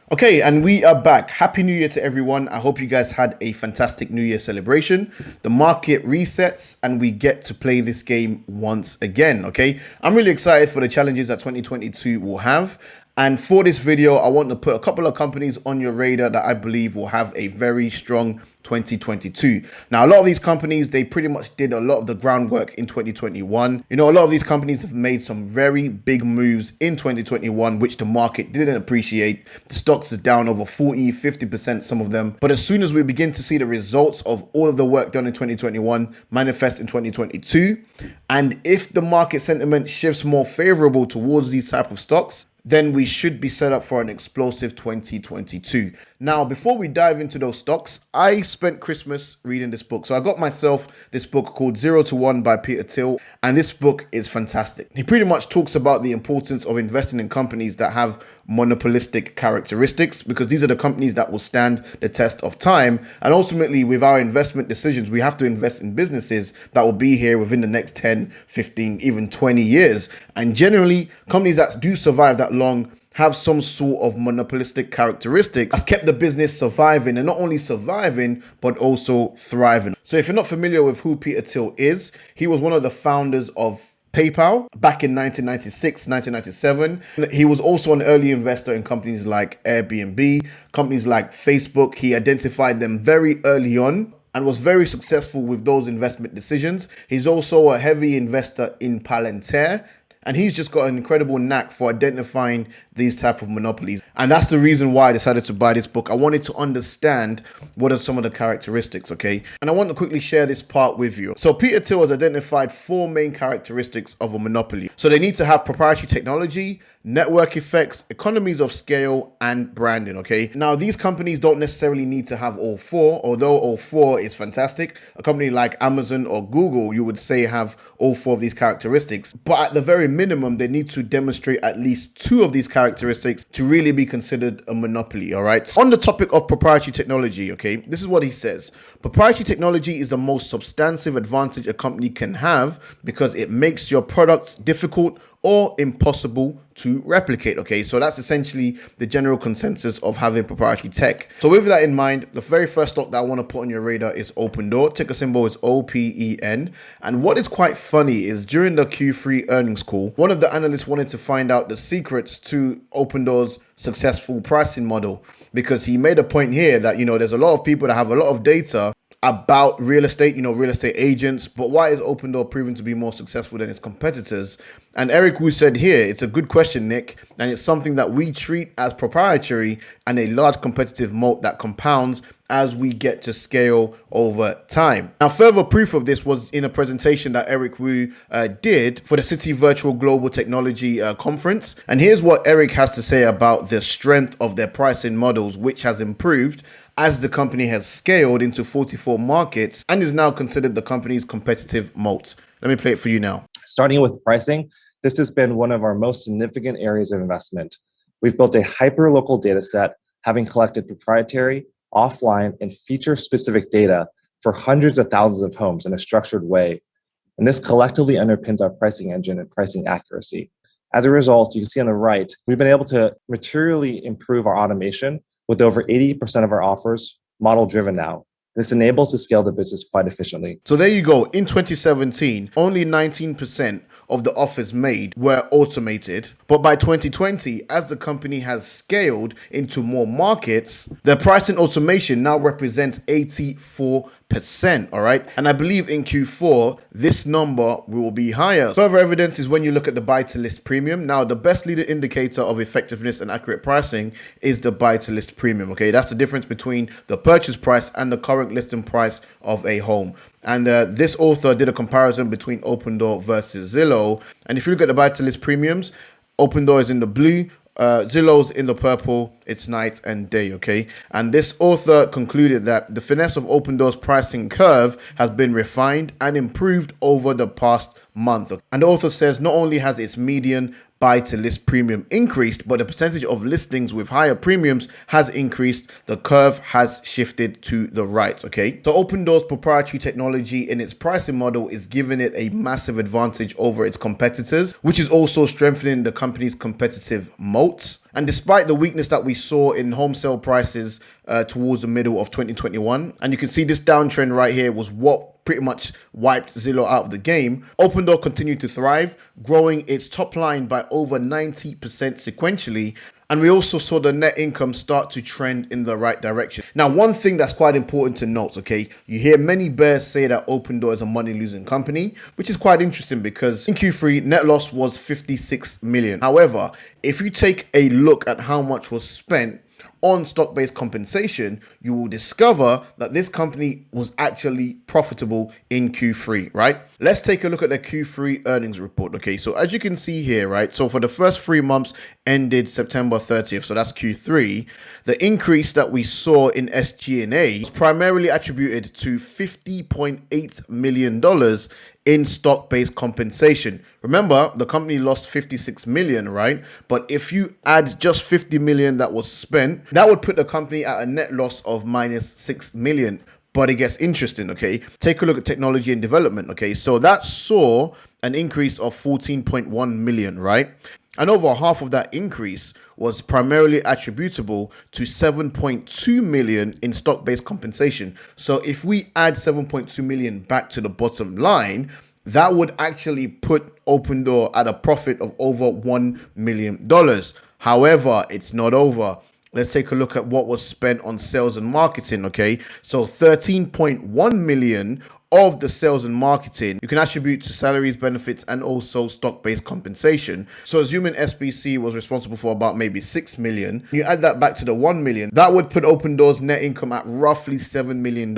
Okay, and we are back. Happy New Year to everyone. I hope you guys had a fantastic New Year celebration. The market resets and we get to play this game once again, okay? I'm really excited for the challenges that 2022 will have. And for this video, I want to put a couple of companies on your radar that I believe will have a very strong 2022. Now, a lot of these companies, they pretty much did a lot of the groundwork in 2021. You know, a lot of these companies have made some very big moves in 2021, which the market didn't appreciate. The stocks are down over 40, 50%, some of them. But as soon as we begin to see the results of all of the work done in 2021 manifest in 2022, and if the market sentiment shifts more favorable towards these type of stocks, then we should be set up for an explosive 2022. Now, before we dive into those stocks, I spent Christmas reading this book. So I got myself this book called 0 to 1 by Peter Thiel, and this book is fantastic. He pretty much talks about the importance of investing in companies that have monopolistic characteristics, because these are the companies that will stand the test of time. And ultimately, with our investment decisions, we have to invest in businesses that will be here within the next 10, 15, even 20 years. And generally, companies that do survive that long have some sort of monopolistic characteristics that's kept the business surviving, and not only surviving, but also thriving. So if you're not familiar with who Peter Thiel is, he was one of the founders of PayPal back in 1996, 1997. He was also an early investor in companies like Airbnb, companies like Facebook. He identified them very early on and was very successful with those investment decisions. He's also a heavy investor in Palantir, and he's just got an incredible knack for identifying these type of monopolies. And that's the reason why I decided to buy this book. I wanted to understand what are some of the characteristics, okay? And I want to quickly share this part with you. So Peter Thiel has identified 4 main characteristics of a monopoly. So they need to have proprietary technology, network effects, economies of scale, and branding, okay? Now, these companies don't necessarily need to have all 4, although all 4 is fantastic. A company like Amazon or Google, you would say, have all 4 of these characteristics. But at the very minimum, they need to demonstrate at least 2 of these characteristics to really be considered a monopoly, all right? On the topic of proprietary technology, okay, this is what he says. Proprietary technology is the most substantive advantage a company can have because it makes your products difficult or impossible to replicate, okay? So that's essentially the general consensus of having proprietary tech. So with that in mind, the very first stock that I want to put on your radar is OPENDOOR. Ticker symbol is OPEN. And what is quite funny is during the Q3 earnings call, one of the analysts wanted to find out the secrets to OPENDOOR's successful pricing model, because he made a point here that, you know, there's a lot of people that have a lot of data about real estate, you know, real estate agents, but why is OPENDOOR proven to be more successful than its competitors? And Eric Wu said here, it's a good question, Nick, and it's something that we treat as proprietary and a large competitive moat that compounds as we get to scale over time. Now, further proof of this was in a presentation that Eric Wu did for the City Virtual Global Technology Conference. And here's what Eric has to say about the strength of their pricing models, which has improved as the company has scaled into 44 markets and is now considered the company's competitive moat. Let me play it for you now. Starting with pricing, this has been one of our most significant areas of investment. We've built a hyper-local data set, having collected proprietary, offline, and feature-specific data for hundreds of thousands of homes in a structured way. And this collectively underpins our pricing engine and pricing accuracy. As a result, you can see on the right, we've been able to materially improve our automation with over 80% of our offers model-driven now. This enables to scale the business quite efficiently. So there you go. In 2017, only 19% of the offers made were automated. But by 2020, as the company has scaled into more markets, the pricing automation now represents 84%, all right? And I believe in Q4, this number will be higher. Further evidence is when you look at the buy-to-list premium. Now, the best leading indicator of effectiveness and accurate pricing is the buy-to-list premium, okay? That's the difference between the purchase price and the current listing price of a home. And this author did a comparison between OPENDOOR versus Zillow. And if you look at the buy-to-list premiums, OPENDOOR is in the blue, Zillow's in the purple. It's night and day, okay? And this author concluded that the finesse of OPENDOOR's pricing curve has been refined and improved over the past month. And the author says not only has its median buy-to-list premium increased, but the percentage of listings with higher premiums has increased. The curve has shifted to the right, okay? So OPENDOOR's proprietary technology in its pricing model is giving it a massive advantage over its competitors, which is also strengthening the company's competitive moats. And despite the weakness that we saw in home sale prices towards the middle of 2021, and you can see this downtrend right here was what pretty much wiped Zillow out of the game, OpenDoor continued to thrive, growing its top line by over 90% sequentially. And we also saw the net income start to trend in the right direction. Now, one thing that's quite important to note, okay, you hear many bears say that OpenDoor is a money-losing company, which is quite interesting because in Q3, net loss was 56 million. However, if you take a look at how much was spent on stock-based compensation, you will discover that this company was actually profitable in Q3, right? Let's take a look at the Q3 earnings report. Okay, so as you can see here, right, so for the first 3 months ended September 30th, so that's Q3, the increase that we saw in SG&A was primarily attributed to $50.8 million in stock-based compensation. Remember, the company lost 56 million, right? But if you add just 50 million that was spent, that would put the company at a net loss of minus 6 million. But it gets interesting, okay? Take a look at technology and development, okay? So that saw an increase of 14.1 million, right? And over half of that increase was primarily attributable to 7.2 million in stock-based compensation. So if we add 7.2 million back to the bottom line, that would actually put OpenDoor at a profit of over $1 million. However, it's not over. Let's take a look at what was spent on sales and marketing, okay? So 13.1 million of the sales and marketing you can attribute to salaries, benefits, and also stock-based compensation. So assuming SBC was responsible for about maybe 6 million, you add that back to the 1 million, that would put OpenDoor's net income at roughly $7 million.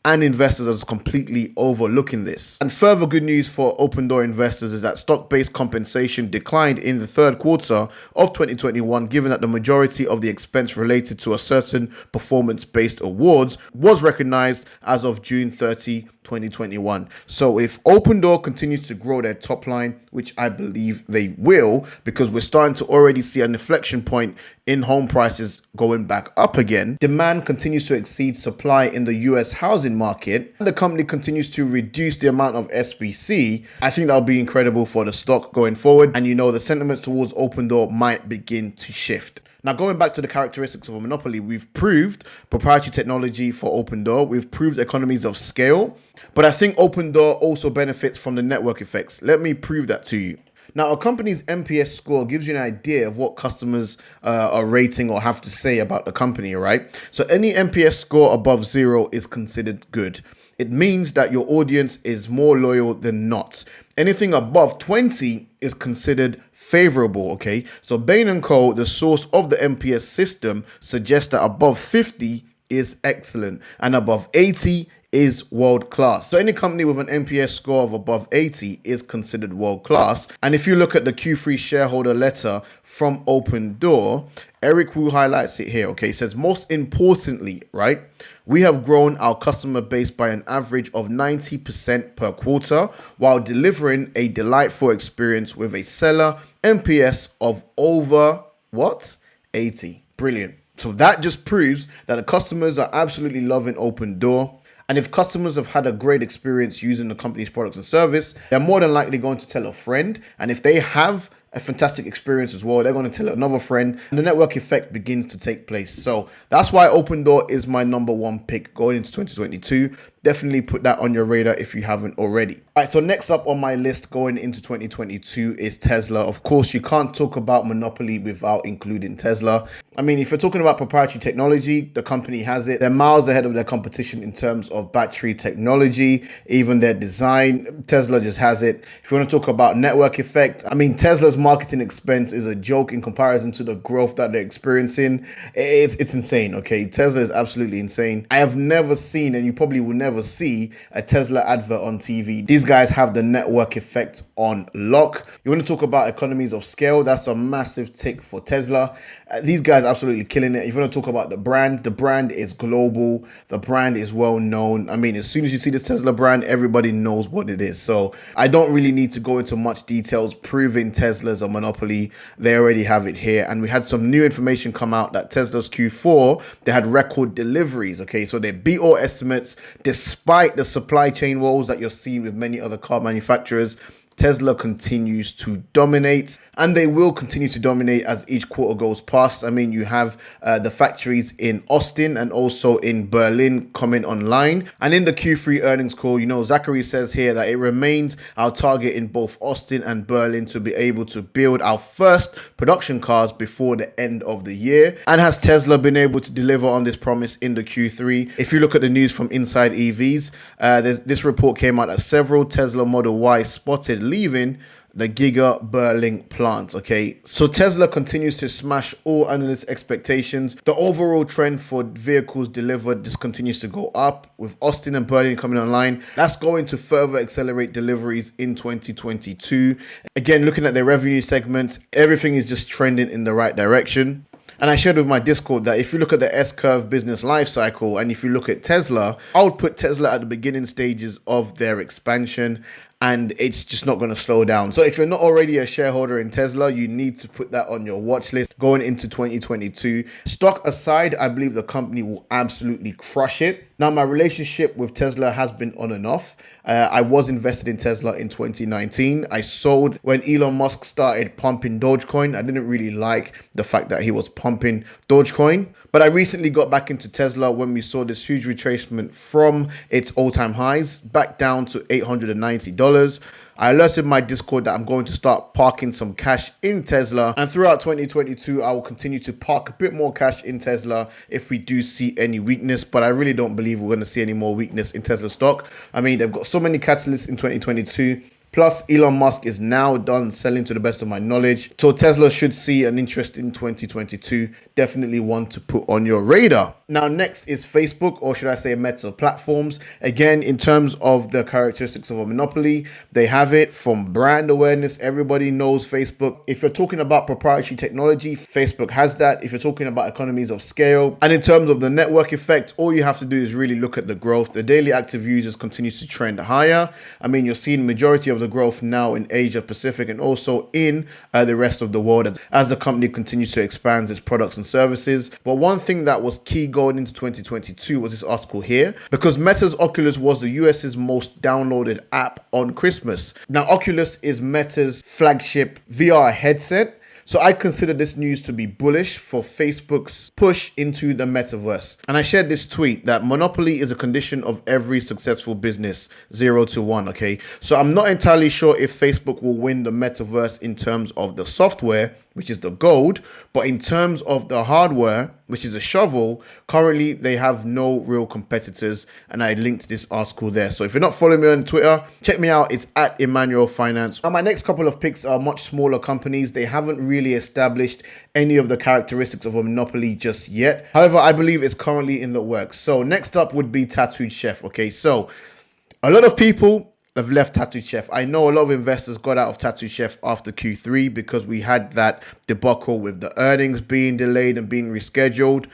And investors are completely overlooking this. And further good news for OpenDoor investors is that stock-based compensation declined in the third quarter of 2021, given that the majority of the expense related to a certain performance-based awards was recognized as of June 30, 2021. So if OpenDoor continues to grow their top line, which I believe they will, because we're starting to already see an inflection point in home prices going back up again, demand continues to exceed supply in the US housing market, and the company continues to reduce the amount of SBC, I think that'll be incredible for the stock going forward. And you know, the sentiments towards OpenDoor might begin to shift. Now, going back to the characteristics of a monopoly, we've proved proprietary technology for OpenDoor. We've proved economies of scale. But I think OpenDoor also benefits from the network effects. Let me prove that to you. Now, a company's NPS score gives you an idea of what customers are rating or have to say about the company, right? So any NPS score above 0 is considered good. It means that your audience is more loyal than not. Anything above 20 is considered favorable, okay? So Bain & Co., the source of the NPS system, suggests that above 50 is excellent and above 80 is world class. So any company with an NPS score of above 80 is considered world class. And if you look at the Q3 shareholder letter from OpenDoor, Eric Wu highlights it here. Okay, it says, most importantly, right, we have grown our customer base by an average of 90% per quarter while delivering a delightful experience with a seller NPS of over what? 80. Brilliant. So that just proves that the customers are absolutely loving OpenDoor. And if customers have had a great experience using the company's products and service, they're more than likely going to tell a friend. And if they have a fantastic experience as well, they're going to tell another friend, and the network effect begins to take place. So that's why OpenDoor is my number one pick going into 2022. Definitely put that on your radar if you haven't already. All right, so next up on my list going into 2022 is Tesla. Of course, you can't talk about monopoly without including Tesla. I mean, if you're talking about proprietary technology, the company has it. They're miles ahead of their competition in terms of battery technology, even their design. Tesla just has it. If you want to talk about network effect, I mean, Tesla's marketing expense is a joke in comparison to the growth that they're experiencing. It's insane, okay? Tesla is absolutely insane. I have never seen, and you probably will never see, a Tesla advert on TV. These guys have the network effect on lock. You want to talk about economies of scale, that's a massive tick for Tesla. These guys are absolutely killing it. If you want to talk about the brand is global. The brand is well known. I mean, as soon as you see the Tesla brand, everybody knows what it is. So I don't really need to go into much details proving Tesla's a monopoly. They already have it here. And we had some new information come out that Tesla's Q4, they had record deliveries. Okay, so they beat all estimates despite the supply chain woes that you're seeing with many other car manufacturers. Tesla continues to dominate, and they will continue to dominate as each quarter goes past. I mean, you have the factories in Austin and also in Berlin coming online. And in the Q3 earnings call, Zachary says here that it remains our target in both Austin and Berlin to be able to build our first production cars before the end of the year. And has Tesla been able to deliver on this promise in the Q3? If you look at the news from Inside EVs, this report came out that several Tesla Model Y spotted leaving the Giga Berlin plant. Okay, so Tesla continues to smash all analysts' expectations. The overall trend for vehicles delivered just continues to go up, with Austin and Berlin coming online. That's going to further accelerate deliveries in 2022. Again, looking at the revenue segments, everything is just trending in the right direction. And I shared with my Discord that if you look at the S-curve business life cycle, and if you look at Tesla, I would put Tesla at the beginning stages of their expansion, and it's just not going to slow down. So if you're not already a shareholder in Tesla, you need to put that on your watch list going into 2022. Stock aside, I believe the company will absolutely crush it. Now, my relationship with Tesla has been on and off. I was invested in Tesla in 2019. I sold when Elon Musk started pumping Dogecoin. I didn't really like the fact that he was pumping Dogecoin. But I recently got back into Tesla when we saw this huge retracement from its all-time highs back down to $890. I alerted my Discord that I'm going to start parking some cash in Tesla, and throughout 2022 I will continue to park a bit more cash in Tesla if we do see any weakness, but I really don't believe we're going to see any more weakness in Tesla stock. I mean, they've got so many catalysts in 2022. Plus, Elon Musk is now done selling, to the best of my knowledge. So Tesla should see an interest in 2022. Definitely one to put on your radar. Now, next is Facebook, or should I say Meta platforms. Again, in terms of the characteristics of a monopoly, they have it from brand awareness. Everybody knows Facebook. If you're talking about proprietary technology, Facebook has that. If you're talking about economies of scale, and in terms of the network effect, all you have to do is really look at the growth. The daily active users continues to trend higher. I mean, you're seeing majority of the growth now in Asia Pacific and also in the rest of the world as the company continues to expand its products and services. But one thing that was key going into 2022 was this article here, because Meta's Oculus was the US's most downloaded app on Christmas. Now, Oculus is Meta's flagship VR headset. So I consider this news to be bullish for Facebook's push into the metaverse. And I shared this tweet that monopoly is a condition of every successful business, 0 to 1, okay? So I'm not entirely sure if Facebook will win the metaverse in terms of the software, which is the gold, but in terms of the hardware, which is a shovel, currently they have no real competitors, and I linked this article there. So if you're not following me on Twitter, check me out. It's at Emmanuel Finance. Now, my next couple of picks are much smaller companies. They haven't really established any of the characteristics of a monopoly just yet. However, I believe it's currently in the works. So next up would be Tattooed Chef. Okay, so a lot of people have left Tattooed Chef. I know a lot of investors got out of Tattooed Chef after Q3 because we had that debacle with the earnings being delayed and being rescheduled.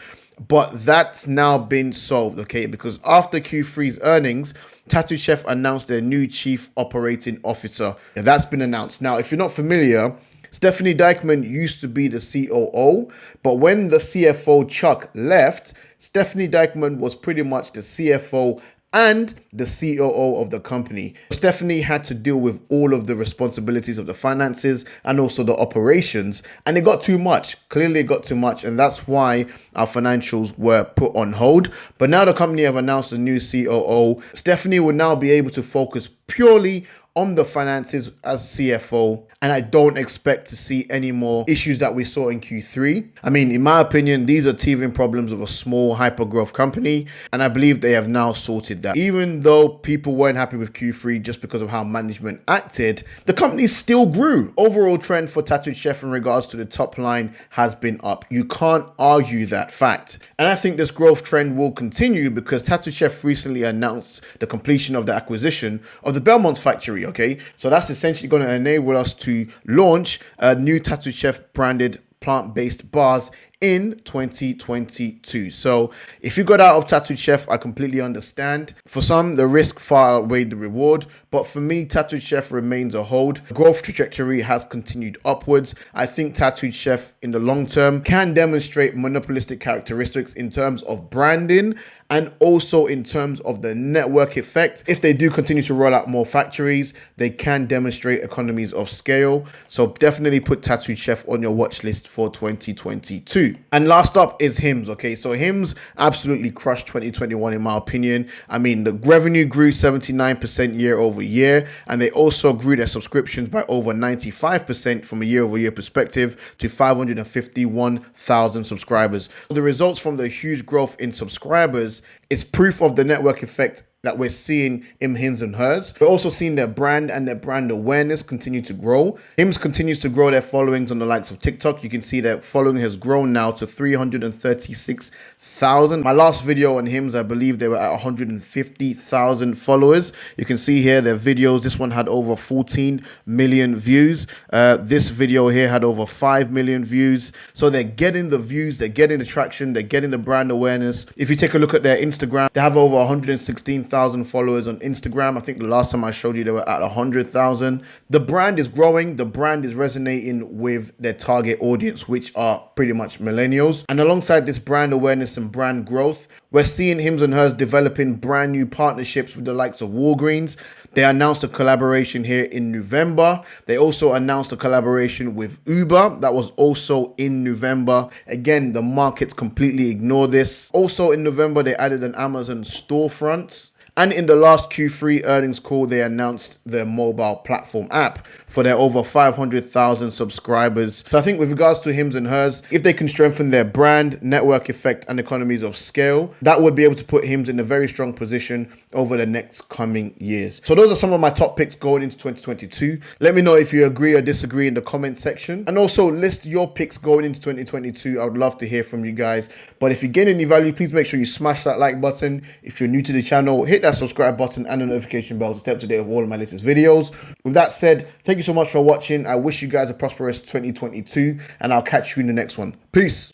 But that's now been solved, okay? Because after Q3's earnings, Tattooed Chef announced their new chief operating officer. And that's been announced. Now, if you're not familiar, Stephanie Dykman used to be the COO, but when the CFO Chuck left, Stephanie Dykman was pretty much the CFO and the COO of the company. Stephanie had to deal with all of the responsibilities of the finances and also the operations, and it got too much. Clearly it got too much, and that's why our financials were put on hold. But now the company have announced a new COO. Stephanie will now be able to focus purely on the finances as CFO, and I don't expect to see any more issues that we saw in Q3. I mean, in my opinion, these are teething problems of a small hyper-growth company, and I believe they have now sorted that. Even though people weren't happy with Q3 just because of how management acted, the company still grew. Overall trend for Tattooed Chef in regards to the top line has been up. You can't argue that fact. And I think this growth trend will continue because Tattooed Chef recently announced the completion of the acquisition of the Belmont factory. Okay, so that's essentially going to enable us to launch a new Tattooed Chef branded plant-based bars in 2022. So if you got out of Tattooed Chef, I completely understand. For some, the risk far outweighed the reward, but for me, Tattooed Chef remains a hold. Growth trajectory has continued upwards. I think Tattooed Chef in the long term can demonstrate monopolistic characteristics in terms of branding and also in terms of the network effect. If they do continue to roll out more factories, they can demonstrate economies of scale. So definitely put Tattooed Chef on your watch list for 2022. And last up is Hims. Okay, so Hims absolutely crushed 2021 in my opinion. I mean, the revenue grew 79% year over year, and they also grew their subscriptions by over 95% from a year over year perspective to 551,000 subscribers. The results from the huge growth in subscribers is proof of the network effect that we're seeing in Hims and Hers. We're also seeing their brand and their brand awareness continue to grow. Hims continues to grow their followings on the likes of TikTok. You can see their following has grown now to 336,000. My last video on Hims, I believe they were at 150,000 followers. You can see here their videos. This one had over 14 million views. This video here had over 5 million views. So they're getting the views, they're getting the traction, they're getting the brand awareness. If you take a look at their Instagram, they have over 116,000 followers on Instagram. I think the last time I showed you they were at 100,000. The brand is growing. The brand is resonating with their target audience, which are pretty much millennials. And alongside this brand awareness and brand growth, we're seeing Hims and Hers developing brand new partnerships with the likes of Walgreens. They announced a collaboration here in November. They also announced a collaboration with Uber. That was also in November. Again, the markets completely ignore this. Also in November, they added an Amazon storefront. And in the last Q3 earnings call, they announced their mobile platform app for their over 500,000 subscribers. So I think with regards to Hims and Hers, if they can strengthen their brand, network effect, and economies of scale, that would be able to put Hims in a very strong position over the next coming years. So those are some of my top picks going into 2022. Let me know if you agree or disagree in the comment section. And also list your picks going into 2022. I would love to hear from you guys. But if you gain any value, please make sure you smash that like button. If you're new to the channel, hit that subscribe button and the notification bell to stay up to date with all of my latest videos. With that said, thank you so much for watching. I wish you guys a prosperous 2022 and I'll catch you in the next one. Peace.